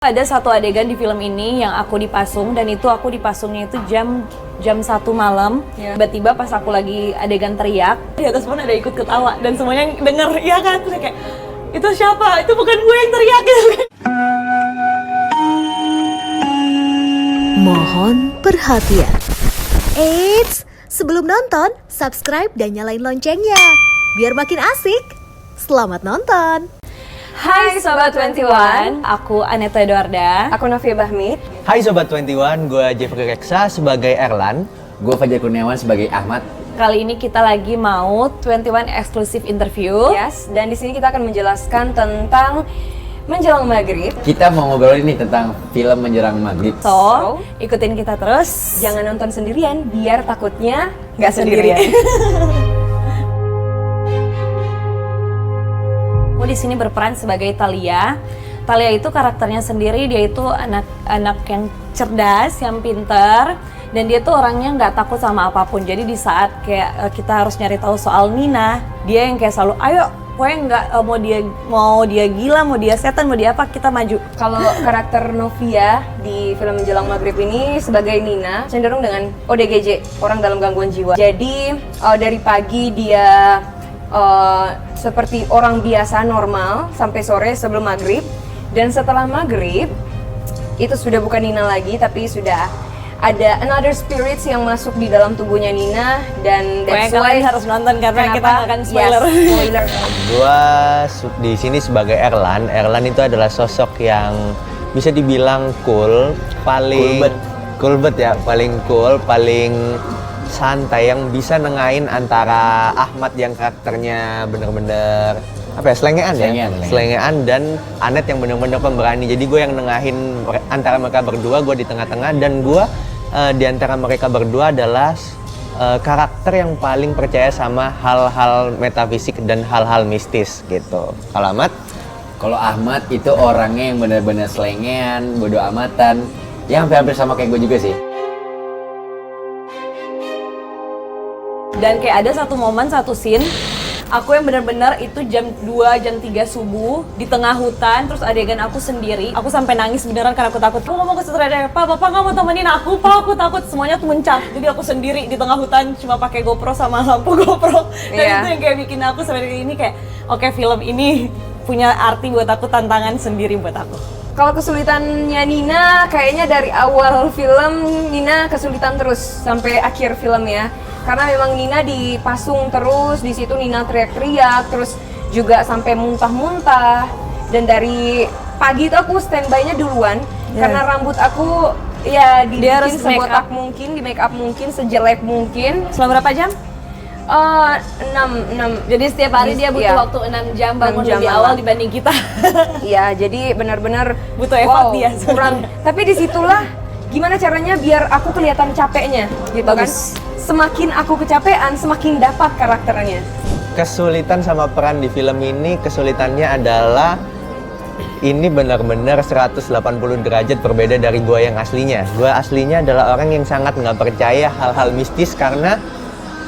Ada satu adegan di film ini yang aku dipasung, dan itu aku dipasungnya itu jam 1 malam. Tiba-tiba pas aku lagi adegan teriak, di atas pun ada ikut ketawa dan semuanya denger, iya kan? Terus kayak, itu siapa? Itu bukan gue yang teriak gitu kan. Mohon perhatian. Eits, sebelum nonton, subscribe dan nyalain loncengnya biar makin asik. Selamat nonton. Hai Sobat 21, aku Aneta Eduarda. Aku Novia Bahmid. Hai Sobat 21, gue Jeffrey Reksa sebagai Erlan. Gue Fajar Kurniawan sebagai Ahmad. Kali ini kita lagi mau 21 exclusive interview. Yes, dan di sini kita akan menjelaskan tentang menjelang maghrib. Kita mau ngobrol ini tentang film Menjelang Maghrib. So, ikutin kita terus. Jangan nonton sendirian, biar takutnya nggak sendirian. Aku di sini berperan sebagai Thalia. Thalia itu karakternya sendiri, dia itu anak yang cerdas, yang pinter, dan dia tuh orangnya nggak takut sama apapun. Jadi di saat kayak kita harus nyari tahu soal Nina, dia yang kayak selalu, ayo, pokoknya nggak mau dia gila, mau dia setan, mau dia apa, kita maju. Kalau karakter Novia di film Menjelang Maghrib ini sebagai Nina cenderung dengan ODGJ, orang dalam gangguan jiwa. Jadi dari pagi dia seperti orang biasa normal sampai sore sebelum maghrib, dan setelah maghrib itu sudah bukan Nina lagi, tapi sudah ada another spirits yang masuk di dalam tubuhnya Nina, dan that's why kalian harus nonton karena kita nggak akan spoiler. Yes, spoiler. Gue di sini sebagai Erlan. Erlan itu adalah sosok yang bisa dibilang cool, paling cool ya, paling cool, paling santai, yang bisa nengahin antara Ahmad yang karakternya bener-bener apa ya, selengean, dan Anet yang bener-bener pemberani. Jadi gue yang nengahin antara mereka berdua, gue di tengah-tengah, dan gue di antara mereka berdua adalah karakter yang paling percaya sama hal-hal metafisik dan hal-hal mistis gitu. Kalau Ahmad? Kalau Ahmad itu orangnya yang benar-benar selengean, bodo amatan, yang hampir sama kayak gue juga sih. Dan kayak ada satu momen, satu scene, aku yang benar-benar itu jam 2, jam 3 subuh di tengah hutan, terus adegan aku sendiri. Aku sampai nangis beneran karena aku takut. Aku ngomong ke sutradara, Pak, Bapak nggak mau temenin aku, Pak, aku takut. Semuanya tuh mencap. Jadi aku sendiri di tengah hutan cuma pakai GoPro sama lampu GoPro. Dan itu yang kayak bikin aku sebenarnya ini kayak, oke, film ini punya arti buat aku, tantangan sendiri buat aku. Kalau kesulitannya Nina, kayaknya dari awal film Nina kesulitan terus sampai akhir film ya. Karena memang Nina dipasung terus, di situ Nina teriak-teriak, terus juga sampai muntah-muntah. Dan dari pagi itu aku standby-nya duluan, karena rambut aku ya dibikin sebotak mungkin, di make up mungkin, sejelek mungkin. Selama berapa jam? 6. Jadi setiap hari dia butuh waktu 6 jam bangun lebih awal dibanding kita. Iya, jadi benar-benar butuh effort dia. Kurang. Tapi disitulah gimana caranya biar aku kelihatan capeknya, gitu Bagus. kan? Semakin aku kecapean, semakin dapat karakternya. Kesulitan sama peran di film ini, kesulitannya adalah ini benar-benar 180 derajat berbeda dari gue yang aslinya. Gue aslinya adalah orang yang sangat nggak percaya hal-hal mistis karena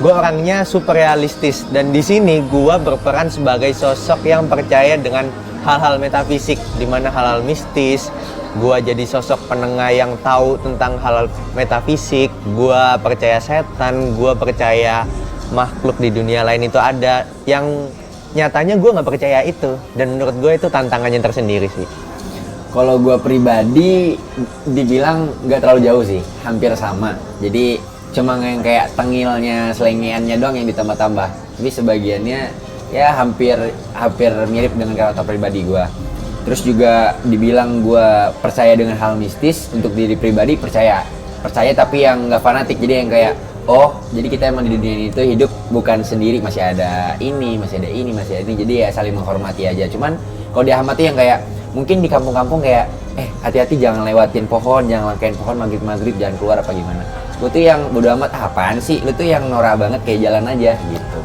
gue orangnya super realistis, dan di sini gue berperan sebagai sosok yang percaya dengan hal-hal metafisik, di mana hal-hal mistis. Gue jadi sosok penengah yang tahu tentang hal metafisik. Gue percaya setan, gue percaya makhluk di dunia lain itu ada, yang nyatanya gue nggak percaya itu. Dan menurut gue itu tantangannya tersendiri sih. Kalau gue pribadi dibilang nggak terlalu jauh sih, hampir sama. Jadi cuma yang kayak tengilnya, selengeannya doang yang ditambah-tambah. Tapi sebagiannya ya hampir mirip dengan karakter pribadi gue. Terus juga dibilang gue percaya dengan hal mistis, untuk diri pribadi percaya tapi yang nggak fanatik. Jadi yang kayak, oh jadi kita emang di dunia ini tuh hidup bukan sendiri, masih ada ini, masih ada ini. Jadi ya saling menghormati aja. Cuman kalau di Ahmad tuh yang kayak mungkin di kampung-kampung kayak, hati-hati jangan lewatin pohon, jangan langkain pohon maghrib jangan keluar apa gimana. Gue tuh yang bodo amat, apaan sih, lu tuh yang norak banget, kayak jalan aja gitu.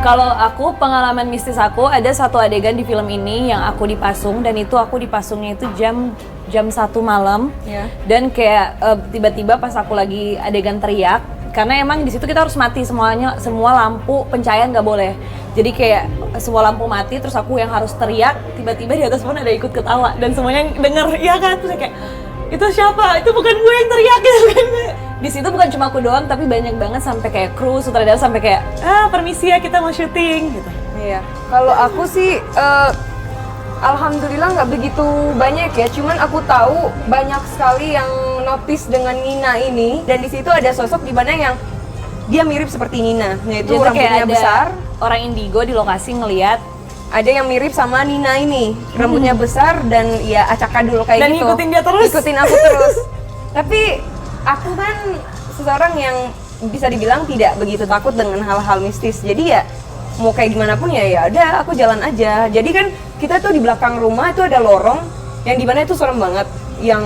Kalau aku, pengalaman mistis aku, ada satu adegan di film ini yang aku dipasung, dan itu aku dipasungnya itu jam 1 malam. Dan kayak tiba-tiba pas aku lagi adegan teriak, karena emang di situ kita harus mati semuanya, semua lampu pencahayaan nggak boleh. Jadi kayak semua lampu mati, terus aku yang harus teriak, tiba-tiba di atas pohon ada ikut ketawa dan semuanya denger, iya kan? Terus kayak, itu siapa? Itu bukan gue yang teriak gitu kan. Di situ bukan cuma aku doang, tapi banyak banget sampai kayak kru, sutradara sampai kayak, permisi ya kita mau syuting gitu. Iya, kalau aku sih alhamdulillah nggak begitu banyak ya. Cuman aku tahu banyak sekali yang notice dengan Nina ini, dan di situ ada sosok di mana yang dia mirip seperti Nina, yaitu Jadi kayak rambutnya ada besar. orang indigo di lokasi ngelihat Ada yang mirip sama Nina ini, rambutnya besar dan ya acak kadul kayak Dan gitu. ngikutin dia terus. Ikutin aku terus. Tapi aku kan seseorang yang bisa dibilang tidak begitu takut dengan hal-hal mistis. Jadi ya mau kayak gimana pun ya ada, aku jalan aja. Jadi kan kita tuh di belakang rumah itu ada lorong yang dimana itu serem banget, yang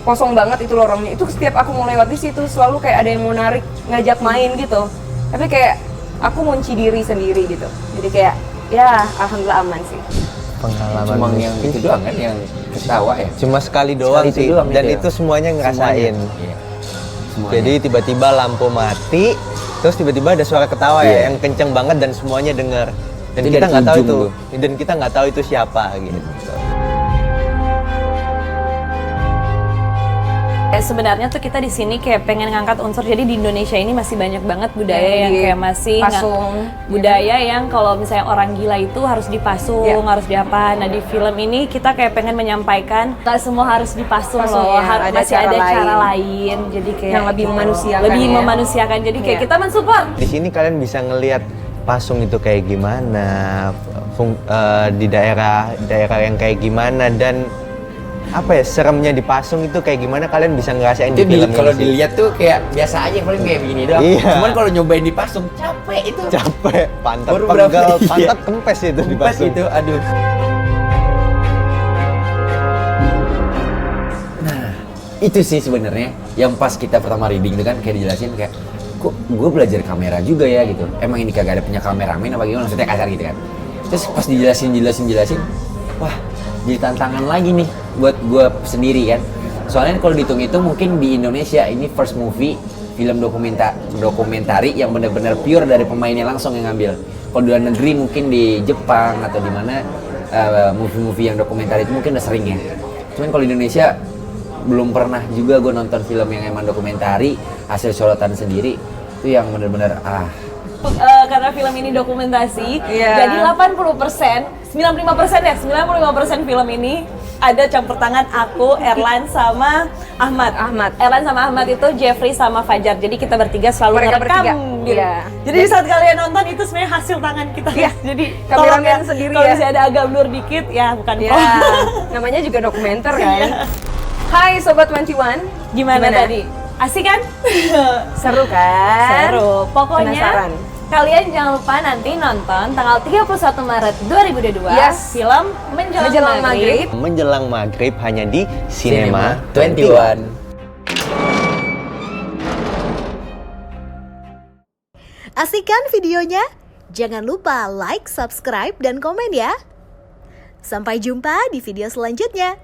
kosong banget itu lorongnya. Itu setiap aku mau lewat di situ selalu kayak ada yang mau narik, ngajak main gitu. Tapi kayak aku ngunci diri sendiri gitu. Jadi kayak ya alhamdulillah aman sih. Pengalaman Cuma yang mistis. itu doang kan yang ketawa ya. Cuma sekali doang Sekali itu sih, doang dan itu ya? itu semuanya ngerasain. Iya. Semuanya. Jadi tiba-tiba lampu mati, terus tiba-tiba ada suara ketawa Iya. ya yang kenceng banget dan semuanya dengar. Dan Itu kita dari nggak tahu ujung itu, tuh. dan kita nggak tahu itu siapa gitu. Sebenarnya tuh kita di sini kayak pengen ngangkat unsur, jadi di Indonesia ini masih banyak banget budaya Yang yang kayak masih dipasung. budaya yang kalau misalnya orang gila itu harus dipasung, Iya. harus diapa. Nah di film ini kita kayak pengen menyampaikan nggak semua harus dipasung Pasung, loh, ya, ada masih cara ada cara lain. lain. Jadi kayak Yang lebih gitu. memanusiakan lebih ya. memanusiakan. Jadi kayak Iya. kita mensupport. Di sini kalian bisa ngelihat pasung itu kayak gimana, di daerah yang kayak gimana, dan apa ya, seremnya dipasung itu kayak gimana kalian bisa ngerasain Itu di film kalau ini sih. dilihat tuh kayak biasa aja, paling kayak begini doang. Iya. Cuman kalau nyobain dipasung capek itu. Capek, pantat Baru pegel, berapa- pantat iya. kempes itu Pas dipasung. itu, aduh. Nah, itu sih sebenarnya yang pas kita pertama reading itu kan kayak dijelasin kayak, kok gue belajar kamera juga ya gitu. Emang ini kagak ada punya kameramen apa gimana, maksudnya kasar gitu kan. Terus pas dijelasin, wah jadi tantangan lagi nih buat gue sendiri kan. Soalnya kalau dihitung-hitung mungkin di Indonesia ini first movie film dokumentari yang benar-benar pure dari pemainnya langsung yang ngambil. Kalau di luar negeri mungkin di Jepang atau di mana movie-movie yang dokumenter itu mungkin udah sering ya. Cuman kalau di Indonesia belum pernah juga gue nonton film yang emang dokumentari hasil sorotan sendiri, itu yang benar-benar Karena film ini dokumentasi, Iya. jadi 80%, 95% ya, 95% film ini ada campur tangan aku, Erlan sama Ahmad. Erlan sama Ahmad itu Jeffrey sama Fajar. Jadi kita bertiga selalu Mereka ngerekam bertiga. gitu. Iya. Jadi di saat kalian nonton itu sebenarnya hasil tangan kita. Iya. Jadi Kameramen tolong ya, sendiri kalau ya. misalnya ada agak blur dikit ya bukan Ya, pro. namanya juga dokumenter kan. Hai Sobat 21, Gimana tadi? Asik kan? Seru kan? Seru. Pokoknya Penasaran? kalian jangan lupa nanti nonton tanggal 31 Maret 2022 Yes. film Menjelang Maghrib. Menjelang maghrib hanya di Cinema Cinema 21. Asik kan videonya? Jangan lupa like, subscribe, dan komen ya. Sampai jumpa di video selanjutnya.